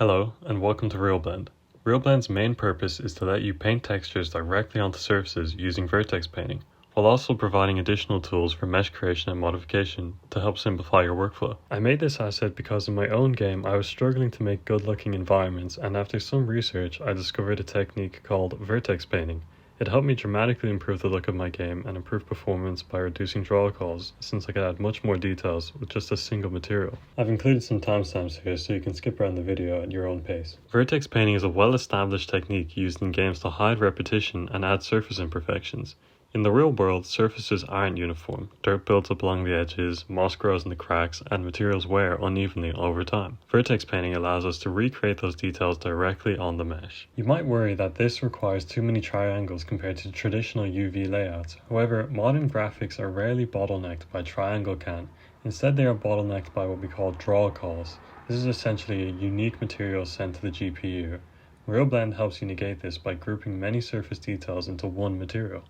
Hello, and welcome to RealBlend. RealBlend's main purpose is to let you paint textures directly onto surfaces using Vertex painting, while also providing additional tools for mesh creation and modification to help simplify your workflow. I made this asset because in my own game I was struggling to make good-looking environments, and after some research I discovered a technique called Vertex painting. It helped me dramatically improve the look of my game and improve performance by reducing draw calls, since I could add much more details with just a single material. I've included some timestamps here so you can skip around the video at your own pace. Vertex painting is a well-established technique used in games to hide repetition and add surface imperfections. In the real world, surfaces aren't uniform. Dirt builds up along the edges, moss grows in the cracks, and materials wear unevenly over time. Vertex painting allows us to recreate those details directly on the mesh. You might worry that this requires too many triangles compared to traditional UV layouts. However, modern graphics are rarely bottlenecked by triangle count. Instead, they are bottlenecked by what we call draw calls. This is essentially a unique material sent to the GPU. RealBlend helps you negate this by grouping many surface details into one material.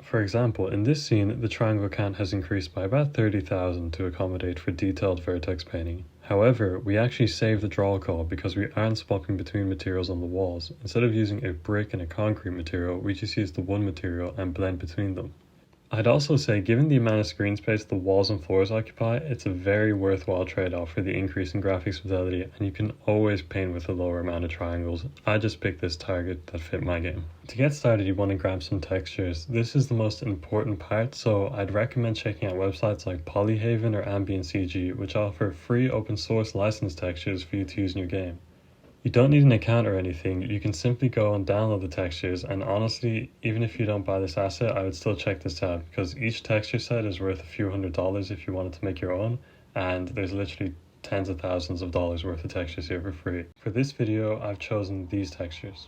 For example, in this scene, the triangle count has increased by about 30,000 to accommodate for detailed vertex painting. However, we actually save the draw call because we aren't swapping between materials on the walls. Instead of using a brick and a concrete material, we just use the one material and blend between them. I'd also say, given the amount of screen space the walls and floors occupy, it's a very worthwhile trade-off for the increase in graphics fidelity, and you can always paint with a lower amount of triangles. I just picked this target that fit my game. To get started, you want to grab some textures. This is the most important part, so I'd recommend checking out websites like Polyhaven or Ambient CG, which offer free open source licensed textures for you to use in your game. You don't need an account or anything, you can simply go and download the textures, and honestly, even if you don't buy this asset, I would still check this out because each texture set is worth a few $100s if you wanted to make your own, and there's literally tens of thousands of dollars worth of textures here for free. For this video, I've chosen these textures.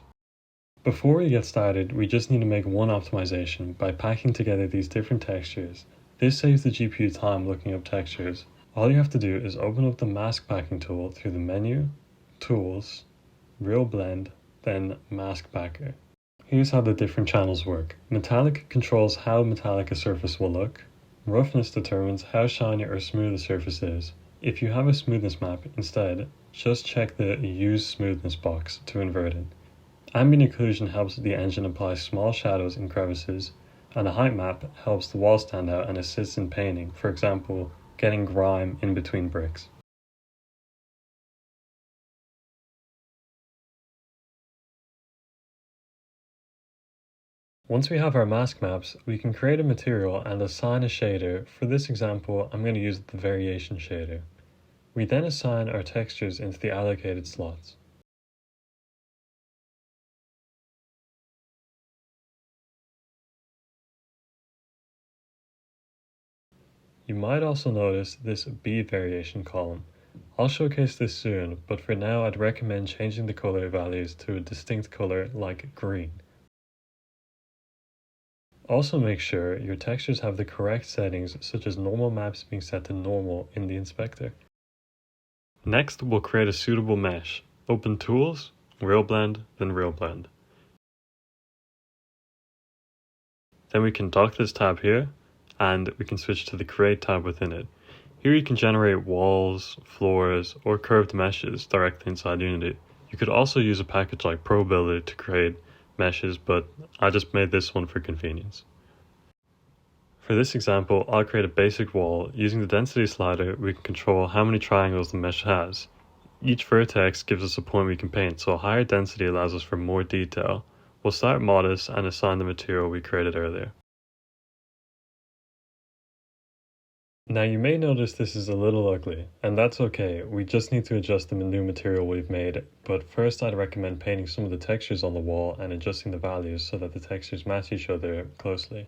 Before we get started, we just need to make one optimization by packing together these different textures. This saves the GPU time looking up textures. All you have to do is open up the mask packing tool through the menu, Tools, RealBlend, then Mask Packer. Here's how the different channels work. Metallic controls how metallic a surface will look. Roughness determines how shiny or smooth a surface is. If you have a smoothness map instead, just check the Use Smoothness box to invert it. Ambient occlusion helps the engine apply small shadows in crevices, and a height map helps the wall stand out and assists in painting, for example, getting grime in between bricks. Once we have our mask maps, we can create a material and assign a shader. For this example, I'm going to use the variation shader. We then assign our textures into the allocated slots. You might also notice this B variation column. I'll showcase this soon, but for now I'd recommend changing the color values to a distinct color like green. Also make sure your textures have the correct settings, such as normal maps being set to normal in the inspector. Next, we'll create a suitable mesh. Open Tools, RealBlend, then RealBlend. Then we can dock this tab here, and we can switch to the Create tab within it. Here you can generate walls, floors, or curved meshes directly inside Unity. You could also use a package like ProBuilder to create meshes, but I just made this one for convenience. For this example, I'll create a basic wall. Using the density slider, we can control how many triangles the mesh has. Each vertex gives us a point we can paint, so a higher density allows us for more detail. We'll start modest and assign the material we created earlier. Now you may notice this is a little ugly, and that's okay. We just need to adjust the new material we've made, but first I'd recommend painting some of the textures on the wall and adjusting the values so that the textures match each other closely.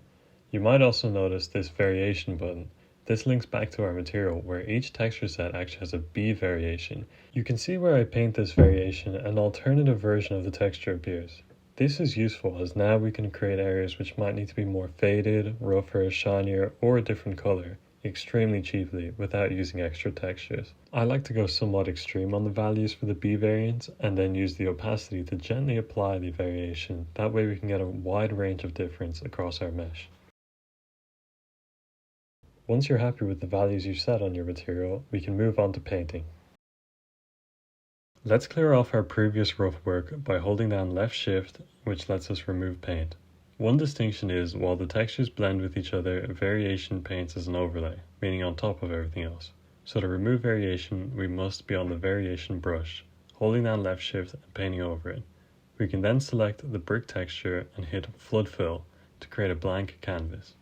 You might also notice this variation button. This links back to our material where each texture set actually has a B variation. You can see where I paint this variation, an alternative version of the texture appears. This is useful as now we can create areas which might need to be more faded, rougher, shinier, or a different color extremely cheaply without using extra textures. I like to go somewhat extreme on the values for the B variants and then use the opacity to gently apply the variation. That way we can get a wide range of difference across our mesh. Once you're happy with the values you've set on your material, we can move on to painting. Let's clear off our previous rough work by holding down left shift, which lets us remove paint. One distinction is, while the textures blend with each other, variation paints as an overlay, meaning on top of everything else. So to remove variation, we must be on the variation brush, holding down left shift and painting over it. We can then select the brick texture and hit flood fill to create a blank canvas.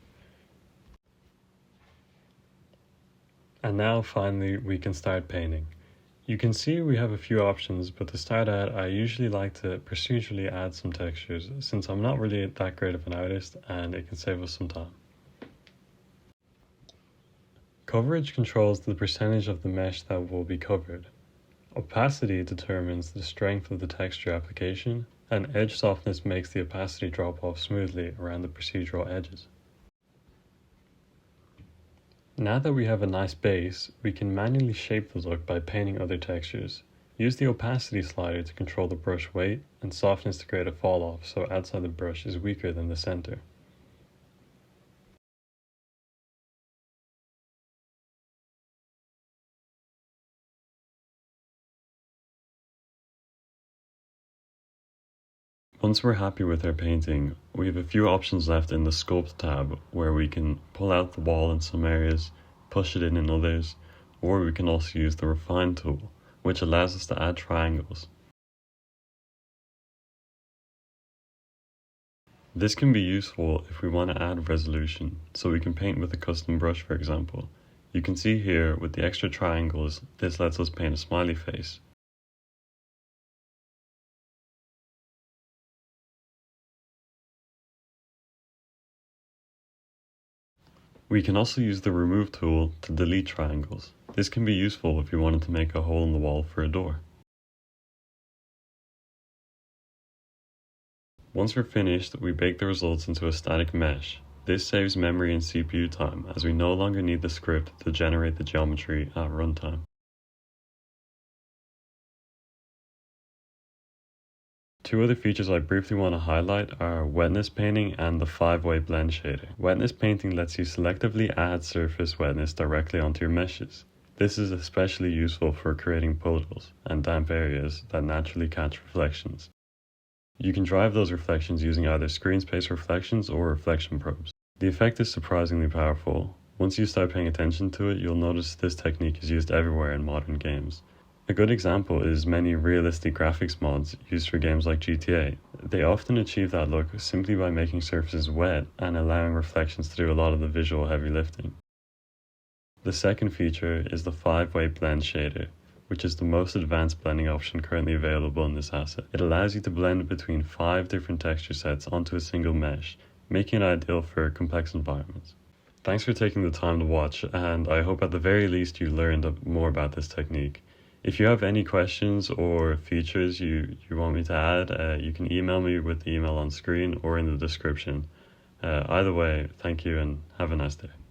And now finally we can start painting. You can see we have a few options, but to start out I usually like to procedurally add some textures since I'm not really that great of an artist and it can save us some time. Coverage controls the percentage of the mesh that will be covered. Opacity determines the strength of the texture application, and edge softness makes the opacity drop off smoothly around the procedural edges. Now that we have a nice base, we can manually shape the look by painting other textures. Use the opacity slider to control the brush weight and softness to create a fall off so outside the brush is weaker than the center. Once we're happy with our painting, we have a few options left in the Sculpt tab where we can pull out the wall in some areas, push it in others, or we can also use the Refine tool, which allows us to add triangles. This can be useful if we want to add resolution, so we can paint with a custom brush for example. You can see here with the extra triangles, this lets us paint a smiley face. We can also use the Remove tool to delete triangles. This can be useful if you wanted to make a hole in the wall for a door. Once we're finished, we bake the results into a static mesh. This saves memory and CPU time, as we no longer need the script to generate the geometry at runtime. Two other features I briefly want to highlight are wetness painting and the 5-way blend shader. Wetness painting lets you selectively add surface wetness directly onto your meshes. This is especially useful for creating puddles and damp areas that naturally catch reflections. You can drive those reflections using either screen space reflections or reflection probes. The effect is surprisingly powerful. Once you start paying attention to it, you'll notice this technique is used everywhere in modern games. A good example is many realistic graphics mods used for games like GTA. They often achieve that look simply by making surfaces wet and allowing reflections to do a lot of the visual heavy lifting. The second feature is the 5-way blend shader, which is the most advanced blending option currently available in this asset. It allows you to blend between 5 different texture sets onto a single mesh, making it ideal for complex environments. Thanks for taking the time to watch, and I hope at the very least you learned more about this technique. If you have any questions or features you want me to add, you can email me with the email on screen or in the description. Either way, thank you and have a nice day.